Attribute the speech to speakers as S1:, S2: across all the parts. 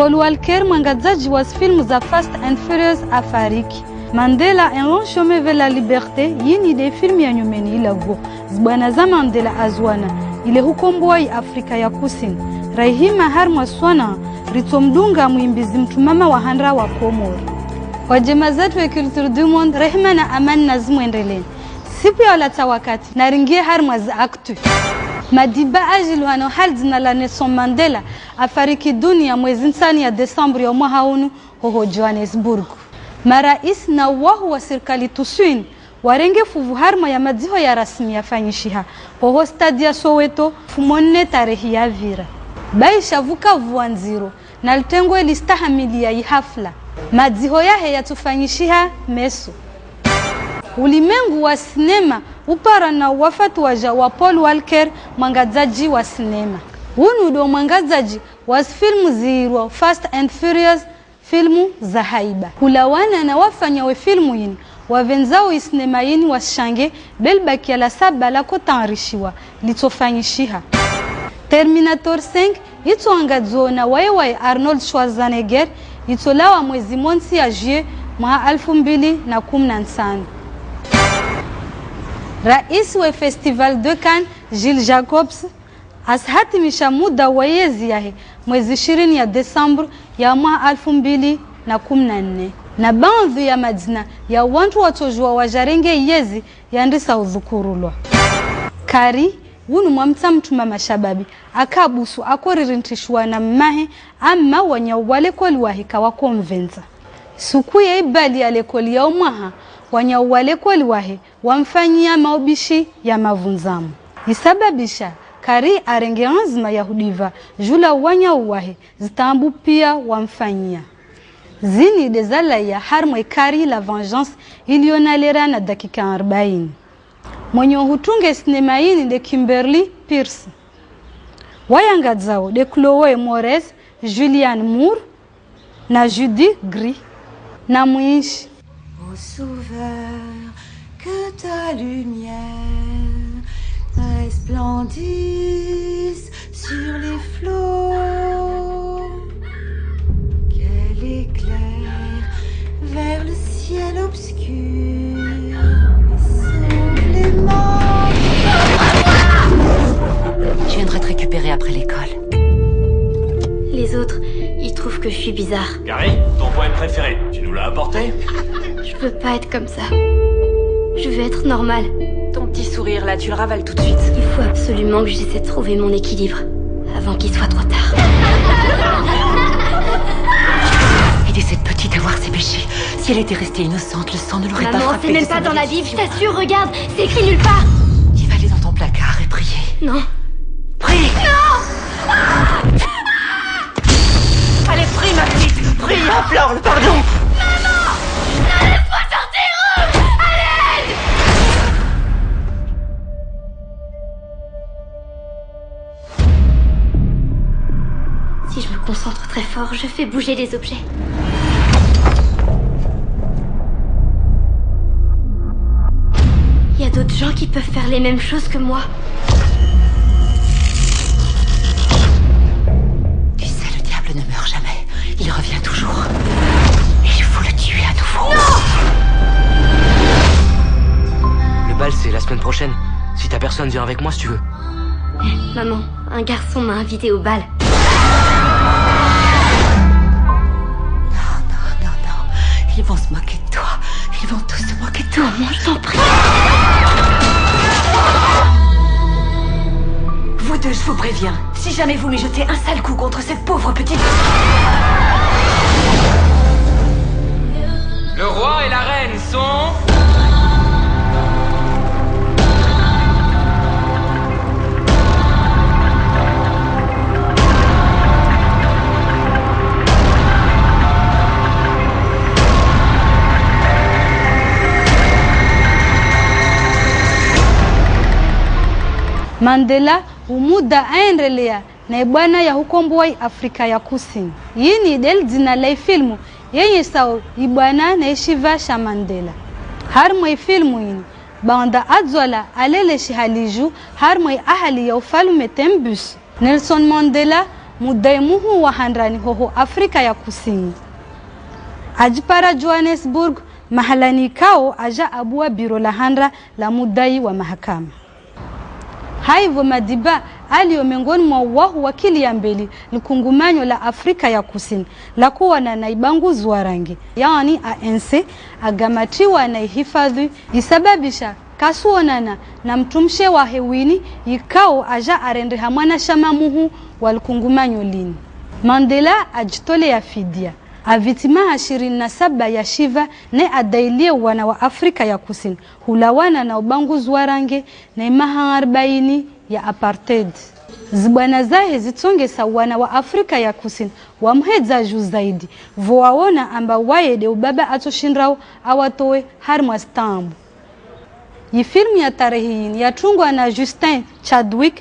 S1: Paul Walker mwangazaji wa filmu za Fast and Furious afariki. Mandela un long chemin vers la liberté yini de filmu ya nyumeni ilago zibwana za Mandela azwana ile hukomboi Afrika ya Kusini Rahima Harmwa Swana ritomdunga muimbizi mtumama wa handra wa Komoro. Wajema zetu wa Culture du Monde rehema na amani nazimu endeleni. Siku ya walata wakati na ringie Harmwa za aktu. Madiba ajilu hano hal zina la Nelson Mandela afariki dunia mwezi nsani ya Desambri ya mwaka huu huko Johannesburg. Marais na wahu wa serikali tuswini warenge fuvu Harmwa ya madziho ya rasmi ya fanyishiha huko stadi ya Soweto fumonne tarehi ya vira. Baisha vuka vuanziro na litengo listahamili ya hafla madziho yahe yatufanyishiha meso. Ulimengu wa sinema upara na wafatu waja wa Paul Walker mwangazaji wa sinema. Hunu do mwangazaji wa filmu zirwa Fast and Furious filmu za haiba. Kulawana na wafanya we filmu yini wavenzao isinema yini washange belbaki ya la saba la kotanrishiwa litofanyishiha. Terminator 5 ito angadzo na wae Arnold Schwarzenegger itolawa mwezi monsi ya juillet mwaka 2015. Rais wa Festival de Cannes Gilles Jacobs ashatimisha muda wa yezi yahe mwezi 20 ya Desemba ya mwaka 2014. Na baadhi ya madina ya wantu watojua wajarenge yezi yandisa udhukurulwa. Kari wunu mwamta mtuma mashababi akabusu akoririntishwa na mmahe ama wanyawale koli wahika wakonvenza. Suku ya ibali ya lekoli ya umaha wanyawale koli wahe wamfanyia maubishi ya mavunzamu. Isababisha Kari arenge anzima ya hudiva jula wanyawahe zitambu pia wamfanyia. Zini dezala ya Harmwa Kari la vengeance ilionalera na dakika 40. Mwenye hutunge sinema yini de Kimberly Pierce. Wayangadzao de Chloé Moretz, Julianne Moore na Judy Greer. Na mwishi
S2: au sauveur que ta lumière resplendisse sur les flots, qu'elle éclaire vers le ciel obscur et sauve les morts.
S3: Je viendrai te récupérer après l'école.
S4: Les autres, ils trouvent que je suis bizarre.
S5: Carrie, ton poème préféré, tu nous l'as apporté?
S4: Je veux pas être comme ça. Je veux être normale.
S3: Ton petit sourire là, tu le ravales tout de suite.
S4: Il faut absolument que j'essaie de trouver mon équilibre avant qu'il soit trop tard.
S3: Aider cette petite à voir ses péchés. Si elle était restée innocente, le sang ne l'aurait pas
S4: Maman,
S3: frappée.
S4: c'est même pas dans la Bible, je t'assure, regarde, c'est écrit nulle part.
S3: Tu vas aller dans ton placard et prier.
S4: Non.
S3: Prie!
S4: Non!
S3: Allez, prie ma petite! Prie, implore le pardon!
S4: Maman! Laisse-moi sortir! À l'aide! Si je me concentre très fort, je fais bouger les objets. Il y a d'autres gens qui peuvent faire les mêmes choses que moi.
S3: Tu sais, le diable ne meurt jamais. Il revient toujours. Et il faut le tuer à nouveau.
S4: Non!
S5: Le bal, c'est la semaine prochaine. Si t'as personne, viens avec moi si tu veux.
S4: Maman, un garçon m'a invité au bal.
S3: Non. Ils vont se moquer de toi. Ils vont tous se moquer de toi.
S4: Maman, je t'en prie.
S3: Vous deux, je vous préviens. Si jamais vous m'y jetez un sale coup contre cette pauvre petite...
S5: Le roi et la reine sont...
S1: Mandela umuda aendelea na ibwana ya hukomboi Afrika ya Kusini. Yini del dina la filmu yenye sao ibwana na ishiva sha Mandela. Harmwa filmu yini banda adzwala alele shihaliju harmwa ahali ya ufalume tembus. Nelson Mandela mudaimuhu wa handrani hoho Afrika ya Kusini. Ajipara Johannesburg mahalani kao aja abua biro la handra la mudai wa mahakama. Haivo Madiba alio miongoni mwa wahu wakili ya mbeli likungumanyo la Afrika ya Kusini la kuwa na naibanguzi wa rangi yaani ANC agamatiwa na ihifadhi isababisha kasuonana na mtumshe wa hewini yikao aja arende hamwana shamamuhu walikungumanyo lini. Mandela ajitole ya fidia avitima 27 ya shiva ne adailie wana wa Afrika ya Kusini hulawana na ubanguzi wa rangi na imaha 40 ya apartheid. Zibwana zahe zitongesa wana wa Afrika ya Kusini wamhedza juu zaidi vowaona amba waede ubaba atoshindrau awatowe harmwa stambu. Yi filmu ya tarehe ya tungwa na Justin Chadwick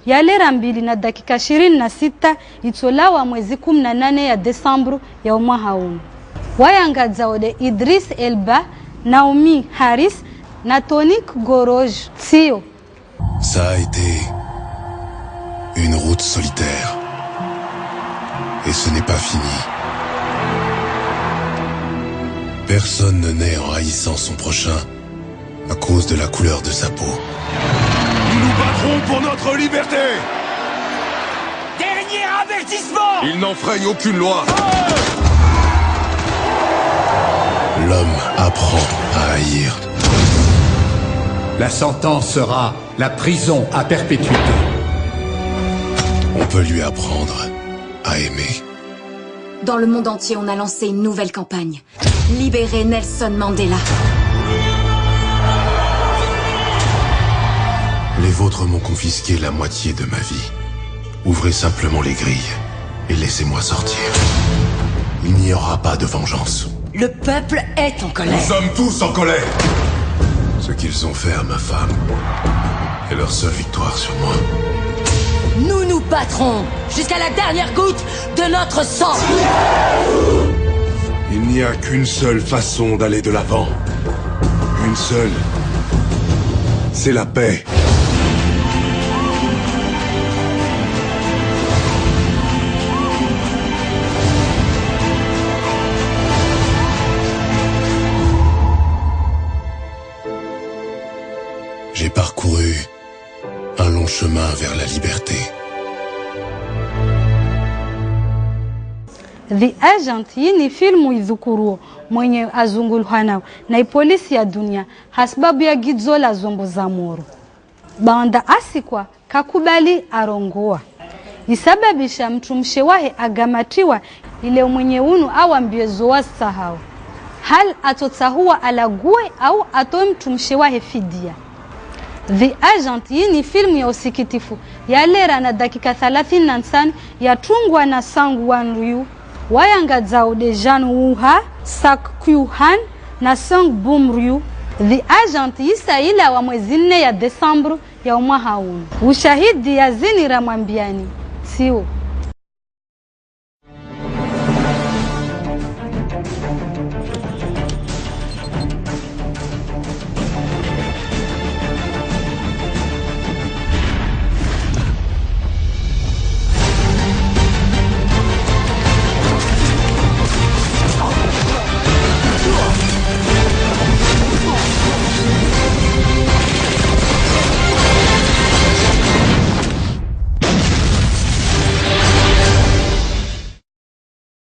S1: ya lera 2 na dakika 26 itolawa mwezi 18 ya Desembru ya umwaha huu. Wayangadza de Idris Elba, Naomi Harris na Tonique Goroj Tio.
S6: Ça a été une route solitaire. Et ce n'est pas fini. Personne ne naît en haïssant son prochain à cause de la couleur de sa peau.
S7: Nous nous battrons pour notre liberté.
S8: Dernier avertissement.
S7: Il n'enfreigne aucune loi.
S6: L'homme apprend à haïr.
S9: La sentence sera la prison à perpétuité.
S6: On peut lui apprendre à aimer.
S3: Dans le monde entier, on a lancé une nouvelle campagne. Libérer Nelson Mandela.
S6: Les vôtres m'ont confisqué la moitié de ma vie. Ouvrez simplement les grilles et laissez-moi sortir. Il n'y aura pas de vengeance.
S3: Le peuple est en colère.
S7: Nous sommes tous en colère.
S6: Ce qu'ils ont fait à ma femme est leur seule victoire sur moi.
S3: Nous nous battrons jusqu'à la dernière goutte de notre sang.
S7: Il n'y a qu'une seule façon d'aller de l'avant. Une seule. C'est la paix.
S6: J'ai parcouru un long chemin vers la liberté.
S1: The Agent hii ni filmu idhukuruo mwenye azungulhanao na polisi ya dunia hasbabu ya gidzo la zombo za moro. Baanda asikwa kakubali arongoa. Isababisha mtumshe wahe agamatiwa ile mwenye unu awambie zoa sahau. Hal atotahua alague au atoe mtumshe wahe fidia. The Agent hii ni filmu ya usikitifu ya lera na dakika 35 ya tungwa na Sang Wan Ryu. Wayangadzao de Jan Wuha, Sak Kyu-han na Sang Bum Ryu. The Agent isa ila wa mwezi 4 ya Desembru ya umwaha huu. Ushahidi ya Zini Ramwambiani. Sio.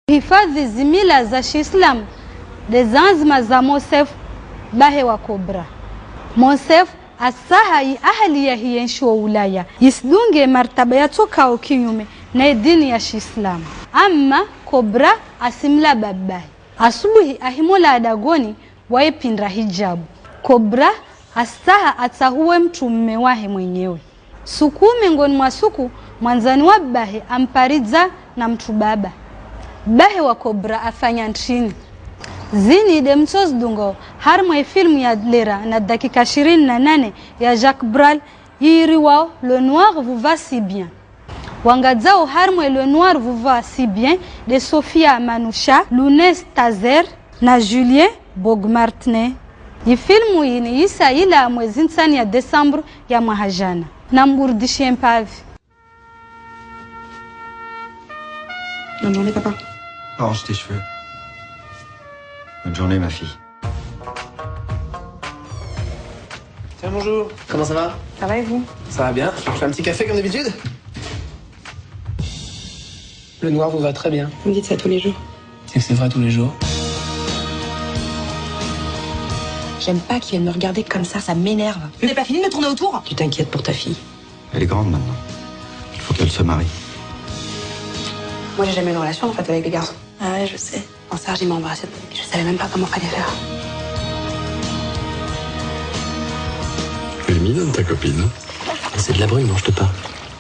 S1: Hifadhi zimila za Shiislamu de zanzima za Mosef bahe wa Kobra. Mosef asaha yi ahali ya hiyenshuwa ulaya isidunge martaba ya toka kinyume na dini ya Shiislamu. Amma Kobra asimla babahi. Asubuhi ahimola adagoni waepindra hijabu. Kobra asaha atahuwe mtu mmewahe mwenyewe. Suku miongoni mwa suku mwanzani wa bahe amparidza na mtu baba. Bahe wa Kobra afanya nchini. Zini de mtos dungo harmwe filmu ya lera na dakika 28 ya Jacques Brel yiriwao Le Noir vous va si bien. Wangadzao harmwe Le Noir vous va si bien de Sofia Manoucha, Lounès Tazer na Julien Bogmartne. Yi filmu yini isa ila mwezi nsani ya Desembru ya mwahajana. Na mburudishe mpavi.
S8: Bonne journée, papa.
S10: Arrange tes cheveux. Bonne journée, ma fille.
S11: Tiens, bonjour. Comment ça va?
S8: Ça va et vous?
S11: Ça va bien. Je fais un petit café comme d'habitude. Le noir vous va très bien.
S8: Vous me dites ça tous les jours.
S11: C'est vrai tous les jours.
S8: J'aime pas qu'ils viennent me regarder comme ça m'énerve. Vous n'avez pas fini de me tourner autour? Tu t'inquiètes pour ta fille.
S10: Elle est grande maintenant. Il faut qu'elle se marie.
S8: Moi, j'ai jamais eu une relation en fait avec les garçons. Ah ouais, je sais. Quand Serge il m'a embrassée, je savais même pas comment fallait faire.
S12: Elle est mignonne ta copine.
S5: C'est de la brume dont je te parle.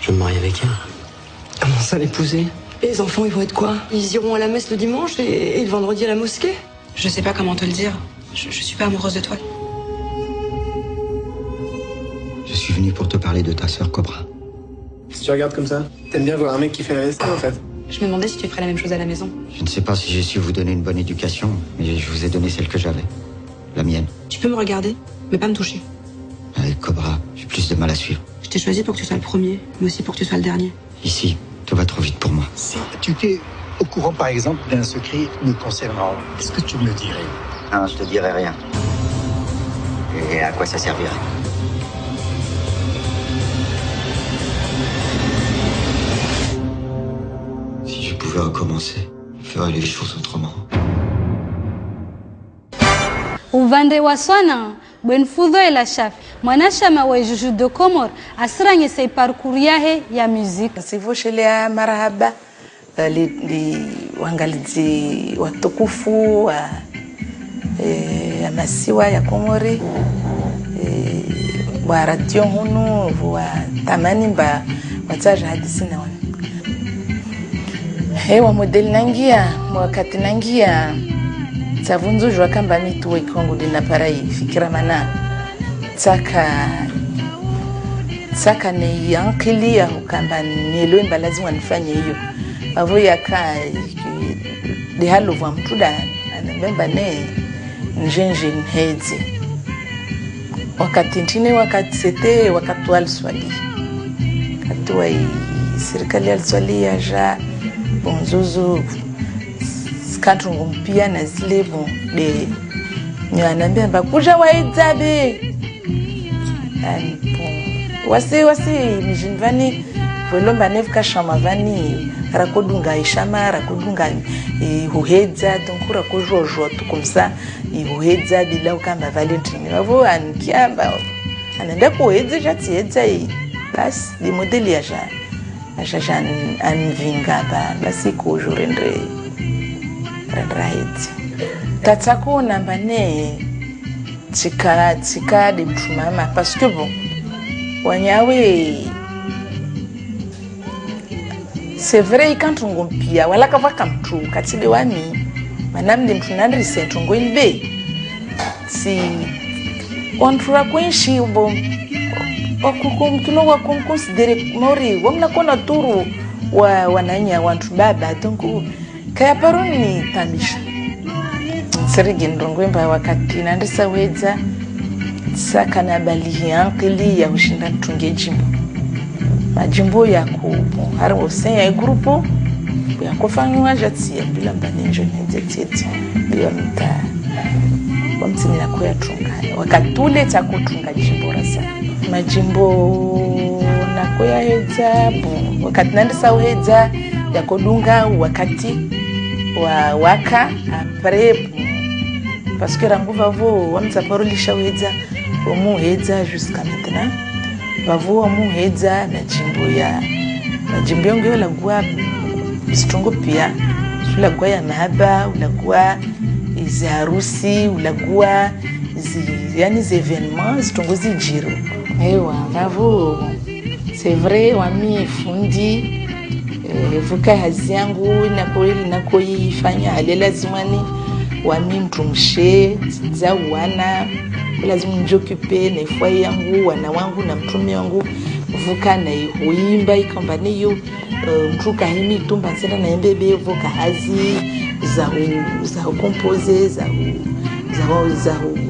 S5: Je vais me marier avec elle.
S8: Comment ça, l'épouser? Et les enfants, ils vont être quoi? Ils iront à la messe le dimanche et le vendredi à la mosquée? Je sais pas comment te le dire. Je suis pas amoureuse de toi.
S10: Je suis venu pour te parler de ta sœur Cobra.
S11: Si tu regardes comme ça, t'aimes bien voir un mec qui fait la vaisselle en fait.
S8: Je me demandais si tu ferais la même chose à la maison.
S10: Je ne sais pas si j'ai su vous donner une bonne éducation, mais je vous ai donné celle que j'avais. La mienne.
S8: Tu peux me regarder, mais pas me toucher.
S10: Avec Cobra, j'ai plus de mal à suivre.
S8: Je t'ai choisi pour que tu sois le premier, mais aussi pour que tu sois le dernier.
S10: Ici, tout va trop vite pour moi.
S13: Si tu étais au courant, par exemple, d'un secret nous concernant, est-ce que tu me le dirais?
S10: Non, je te dirai rien. Et à quoi ça servirait? Si je pouvais recommencer, je ferais les choses autrement.
S1: Uvande wa Swana bwenfudho ila shafi mwanashama wa Juju de Comor asiranye sei parcours yahe ya muziki
S14: sivoshelea marahaba wangalizi watukufu wa masiwa ya Komori wa radio hunu wa tamani mba wataja hadisi na wa modeli nangia wakati nangia savunzo jwa kamba mitu wa Kongo dina parai fikira mana tsaka ne yankili ya kamba nielewe mba lazima nifanye hiyo avo yaka de halo vwa mtuda anabemba ne njenje nhezi wakati ntine wakati sete wakati waliswali wakati wa serikali aliswali ya ja bonzozo skatungu mpia na zile bon de nyanambia mba kuja waidzabe wasi mijinvani volomba nevka shama vani rakodunga ishama rakodunga huhedza donc rakojojo tout comme ça huhedza bila ukamba valentine wavo ankiamba anaenda kuhedza jatiyedza basi de modeli ya ja anvinga basi kujurendre rendrahedzi tatsako namba ne tsika de mtumama parce que bon wanyawe c'est vrai quand on gompia wala kava kamtu katide wami manam de mtunandri sentungo inbe si ontra kwenshi bo okukum tuno wa considérer mori wamna kona turu wa wananya wantu baba donc kaya paroni tamisha serigi ndongwemba wakati nandisa wedza saka na bali yankili ya ushinda tunge jimbo majimbo ya kubo hari osen ya grupo ya kofanywa jatsi ya bila mbanenjo nzetieti bila mta wamtini na kuya tunga wakatule takutunga jimbo rasa majimbo na kuya hedza bo wakati nandisa wedza ya kodunga wakati wa waka après parce que rangu vavo wamza parolisha wedza omuhedza jusqu'à maintenant vavo omuhedza na jimbo yongo yolagwa sitongo pia sulagwa ya mahaba ulagwa izi harusi ulagwa yani les événements sitongo zijiro ewa vavo c'est vrai wami fundi vuka hazi yangu nakoifanya hali lazimani wami mtumshe za wana lazima njokipe na ifai yangu wana wangu na mtumi wangu vuka na ihuimba ikamba niyo mtuka himi tumba nsenda na mbebe vuka hazi za compose za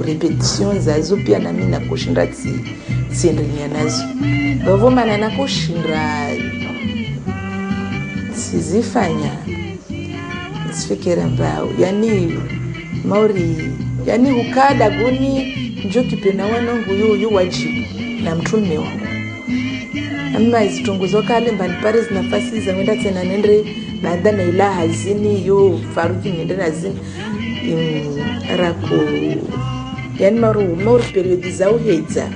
S14: repetition za zopia na mimi na kushinda tsiendenia nazo bavo mana na kushinda sizifanya sifikira mbao yani mauri yani ukada guni njo kipena wanangu yu wajibu na mtume wangu amma izitunguzo kale mbani Paris nafasi za wenda tena nendre baada na ila hazini yo faruki nende hazini rako yani maru périodiser au heza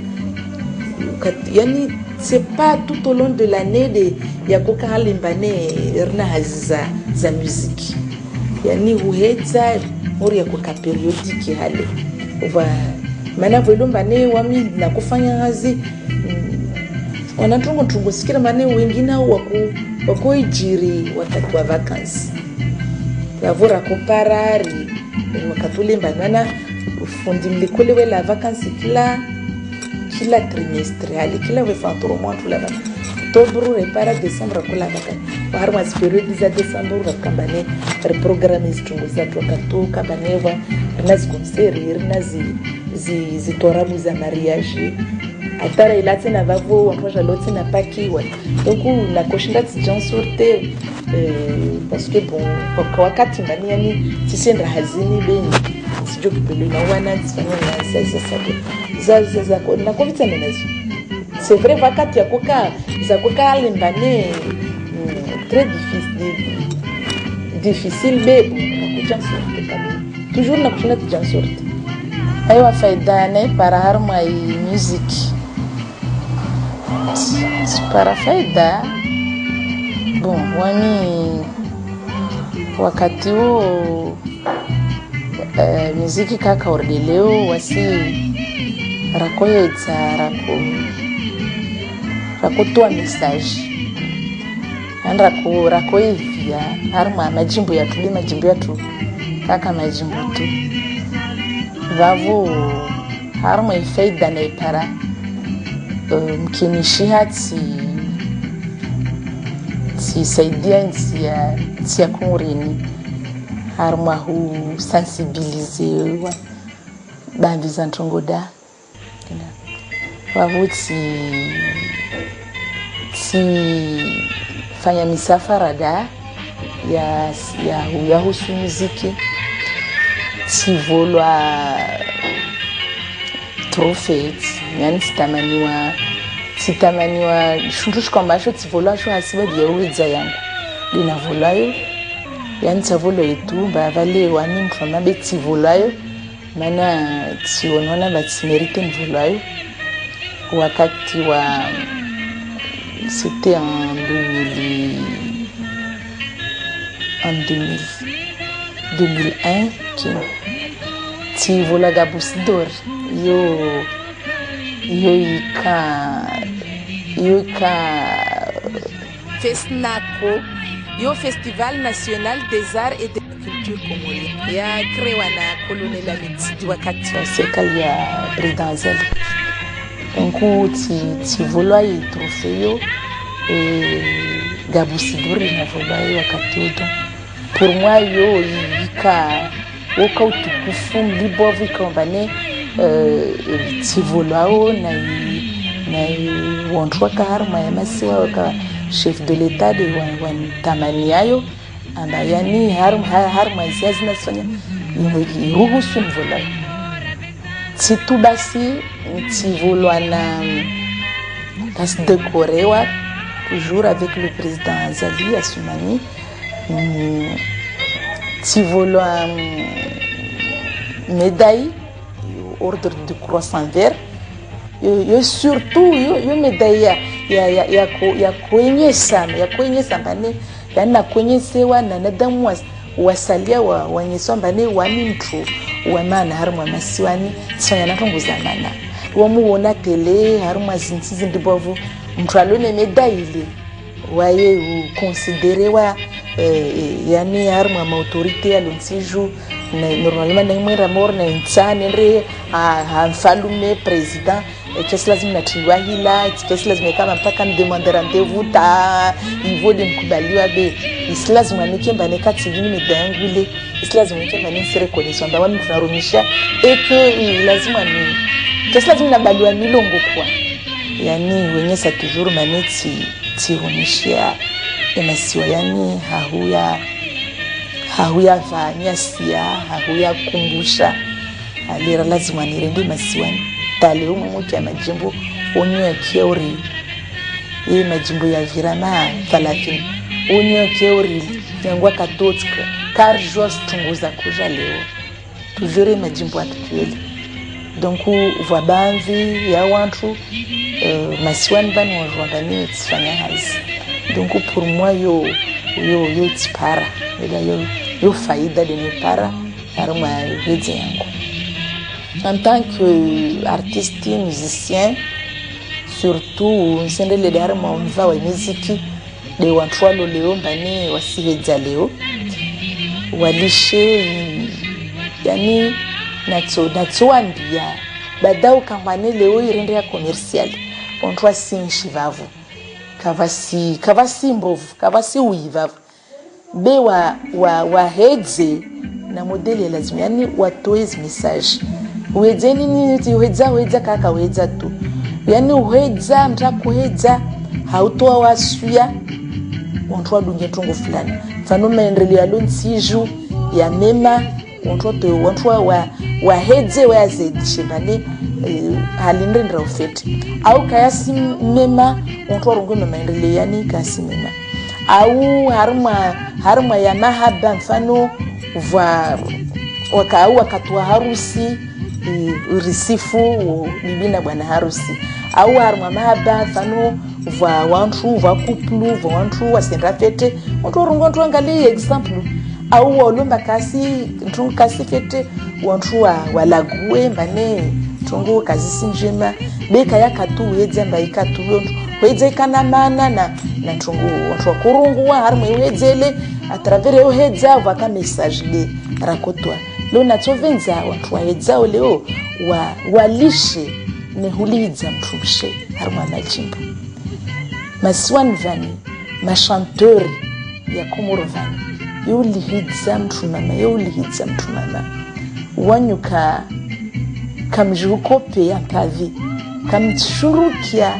S14: yani c'est pas tout au long de l'année de yakoka halimbane erna haziza za musique yani uheza mori yakoka périodique hale uva mana volomba ne wami na kufanya hazi wanatungo sikira mane wengine wako ijiri wakati wa vacances lavora komparari wakatulemba mana ufundi mlikole wela vacances kila trimestre ali kila we fantoro mwantu la octobre repara décembre kula vacances par mois période za décembre rakambane reprogramme zitungo za tokato kabaneva nazi concert nazi torabu za mariage atara ilati na vavo wakoja loti na pakiwa donc na koshinda tijan sorte parce que bon kwa wakati mbani yani tisenda hazini beni sijo kipele na wana tsanya na sasa za na kovita menazo c'est vrai wakati yakoka za koka alembane très difficile bebo na kujan sorte kama toujours na kushinda tijan sorte aiwa faida na para harma musique para faida bon wani wakati huo muziki kaka ordeleo wasi rakoyetsa rakotoa message andra ko rakoivia harma majimbo ya tu kaka majimbo tu vavo harma faida na para mkinishiha saidia nsi ya kungurini harma hu sensibiliser bambi za ntongoda wavu fanya misafara da ya husu muziki volwa trophées yani sitamaniwa shundush kwambasho tsivolwa sho hasiba diyewiza yangu linavolayo yani tsavolo yetu bavale wani mfama betsivolwayo mana tsionona batsimerite mvolayo wakati wa c'était en 2001 qui tivola gabusidor yo Fesnaco, yo Festival National des Arts et de la Culture Congolais. Ya créé na colonel Amiti wakati wa serikali ya Bredazali. Donc ti volwa yi trofeo gabusidori na volwa yi wakati oto. Pour moi yo yika woka utukufu mlibovu ikombane ti volwa na wontrwa ka harma ya masiwa waka chef de l'état de Tamaniayo anda yani harma zazina sonya ruhusu mvola situ basi tivolwa na tas décorewa toujours avec le président Azali Assoumani tivolwa médaille ordre de croissant vert yo surtout yo médaille ya kuonyesha mbane yana kuonyesewa na nadamu wasalia wanyeswa mbane wani mtu wa maana harumwa masiwani tsanya natongo zamana wamuona tele harumwa zinzizi ndibovu mtu alone médaille waye considérewa yani harumwa ma autorité alonsiju normalement na mwera morna insane re mfalume président kesi lazima natiliwa hila kesi lazima kama mpaka ndemande rendez-vous ta niveau de mkubaliwa be isi lazima nikemba nekati vini medangule isi lazima nikemba nisi reconnaissance da wami tunarumisha que lazima ni kesi lazima nabaliwa milongo kwa yani wenye sa toujours maneti tirumishia emasiwa yani hauyafanya sia hauyakumbusha alira lazima nirende masiwani tale umwe ya majimbo onyo ya kiori hii majimbo ya virama 30 onyo ya kiori yangwa katotka karjos tunguza kuja leo tujure majimbo atueli donc voix banvi ya wantu masiwani bani wajwangani tsfanya hazi donc pour moi yo tspara yo faida de ne para arma hezi yangu en tant qu'artiste musicien surtout nsendele de arma mva wa muziki de wantwalo leo mbani wasihedza leo walishe yani natsoambia badau kampane leo irende ya commercial ontwa sinshi vavu kavasi mbovu kavasi uivavu be wa hedze na modeli lazima yani watoe message uwedzeni nini uwedza kaka uwedza tu yani uwedza mtakuwedza hautoa wasuya watu wadunge tungo fulani mfano maendeleo ya lontsiju ya mema watu wa hedze wa zedishe bane halinde ndra ufeti au kayasi mema watu warungu maendeleo yani kasi mema au harma ya mahaba mfano wakati harusi urisifu bibi na bwana harusi au harma mahaba mfano wantu kuplu wantu wasenda fete watu rungo angalie example au olomba kasi fete wantu walague mbane tungu kazi sinjema beka yakatu yedza mbaikatu yontu kwedza kana mana na tungu watu kurungu harma yedzele a travers yo hedza vaka message de rakotwa lo natsovenza watu waedza leo walishe ne hulidza mtumshe harma majimbo maswan vani machanteur ya komoro vani yulihidza mtumama wanyuka kamjukope ya kavi kamshurukia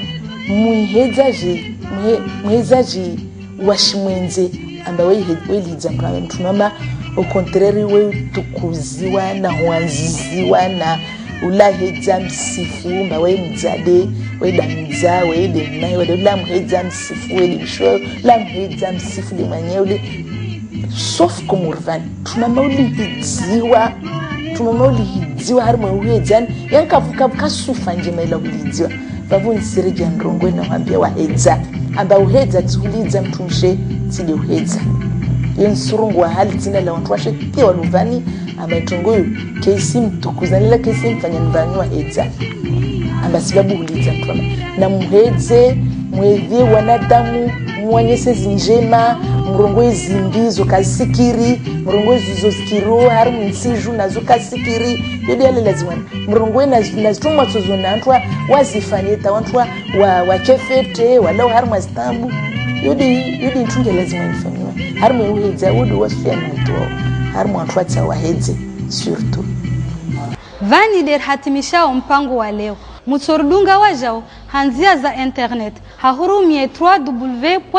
S14: muhezaji washimwenze amba welidza mtumama au contraire we tukuziwa na wanziziwa na ulahedza msifu mba we mzade we damza we demna we la mhedza msifu we lisho la mhedza msifu de manyeule sauf komurvan tumama ulihidziwa harimo uhedzani yankavuka kasufa nje maila ulihidziwa babu nsirije ndrongwe na mwambia wahedza amba uhedza tsulidza mtumshe tsile uhedza yensurungu wa hali tina la wantu washe pia waluvani amatongoyo kesi mtukuzanila kesi mfanya nvani wa hedza amba sababu ulidza mtwama na muhedze mwevye wanadamu mwanyese zinjema mrongo zimbizo kasikiri mrongo zizozikiro hari msiju nazo kasikiri yodi yale lazima mrongo nazitumwa tsozona antwa wazifanyeta wantwa wa kefete wala hari mastambu yodi ntunge lazima ifanywe hari mwehedza wodi wasfia nto hari mwantwa tsa wahedze surtout
S1: vani der hatimishao mpango wa leo mutsordunga wajao hanzia za internet hahurumie www.ortc.km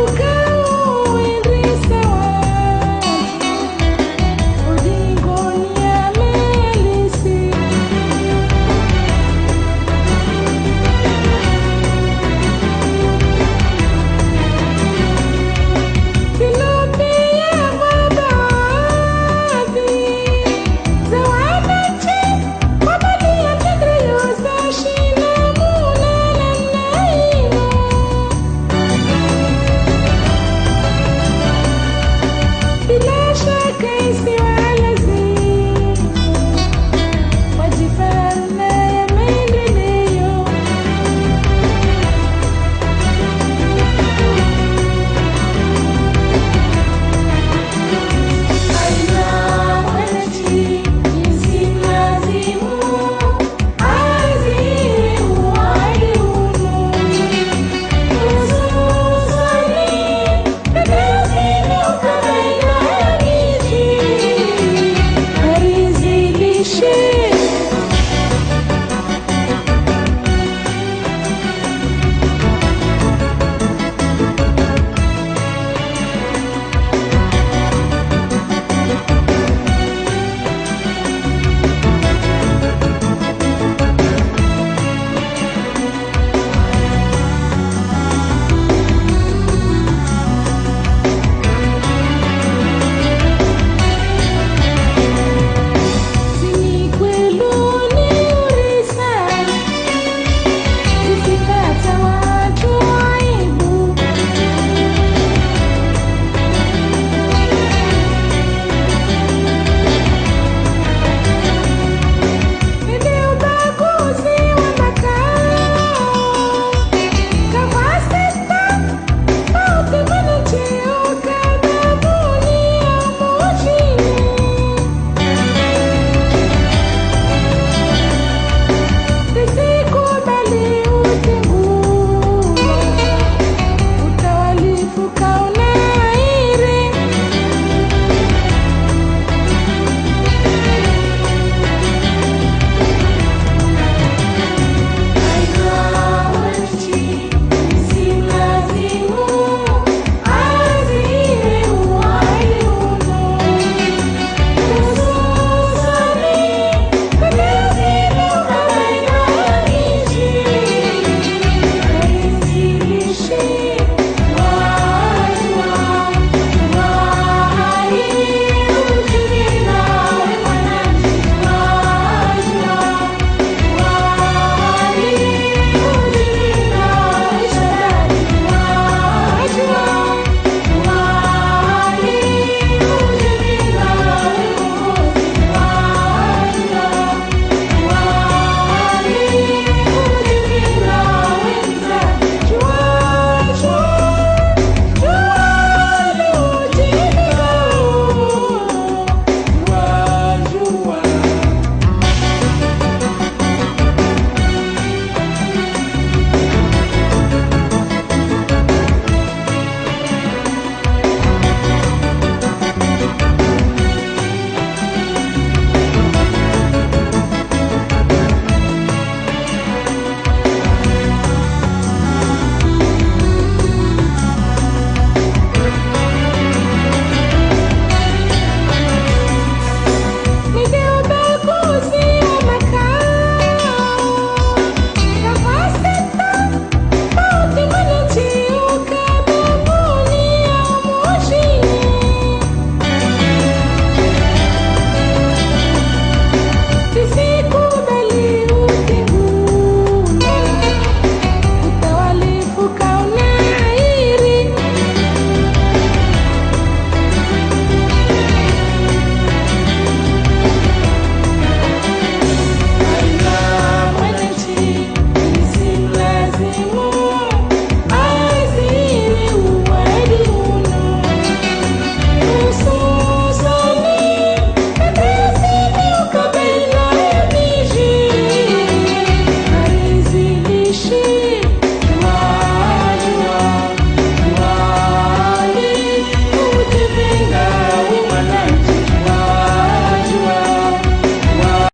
S2: kukaa